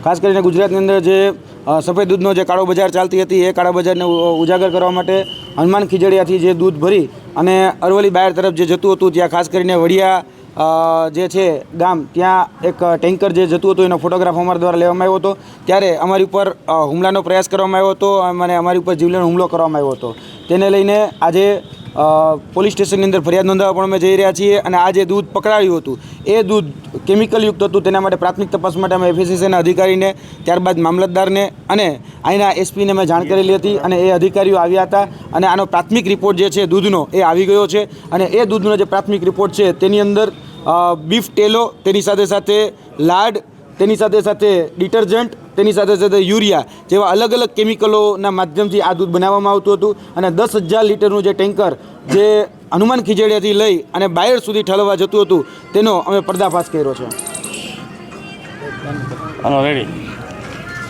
ખાસ કરીને ગુજરાતની અંદર જે સફેદ દૂધનો જે કાળો બજાર ચાલતી હતી એ કાળા બજારને ઉજાગર કરવા માટે હનુમાન ખીજડીયાથી જે દૂધ ભરી અને અરવલ્લી બાયર તરફ જે જતું હતું ત્યાં ખાસ કરીને વડિયા જે છે ગામ ત્યાં એક ટેન્કર જે જતું હતું એનો ફોટોગ્રાફ અમારા દ્વારા લેવામાં આવ્યો હતો ત્યારે અમારી ઉપર હુમલાનો પ્રયાસ કરવામાં આવ્યો હતો અને અમારી ઉપર જીવલેણ હુમલો કરવામાં આવ્યો હતો તેને લઈને આજે પોલીસ સ્ટેશનની અંદર ફરિયાદ નોંધાવવા પણ અમે જઈ રહ્યા છીએ અને આ જે દૂધ પકડાયું હતું એ દૂધ કેમિકલયુક્ત હતું તેના માટે પ્રાથમિક તપાસ માટે અમે FSSAના અધિકારીને ત્યારબાદ મામલતદારને અને અહીંના એસપીને મેં જાણ કરેલી હતી અને એ અધિકારીઓ આવ્યા હતા અને આનો પ્રાથમિક રિપોર્ટ જે છે દૂધનો એ આવી ગયો છે અને એ દૂધનો જે પ્રાથમિક રિપોર્ટ છે તેની અંદર બીફ ટેલો તેની સાથે સાથે લાડ તેની સાથે સાથે ડિટર્જન્ટ તેની સાથે સાથે યુરિયા જેવા અલગ અલગ કેમિકલોના માધ્યમથી આ દૂધ બનાવવામાં આવતું હતું અને 10,000 લીટરનું જે ટેન્કર જે હનુમાન ખીજડીયાથી લઈ અને બાયર સુધી ઠલવવા જતું હતું તેનો અમે પર્દાફાશ કર્યો છે. રેડી.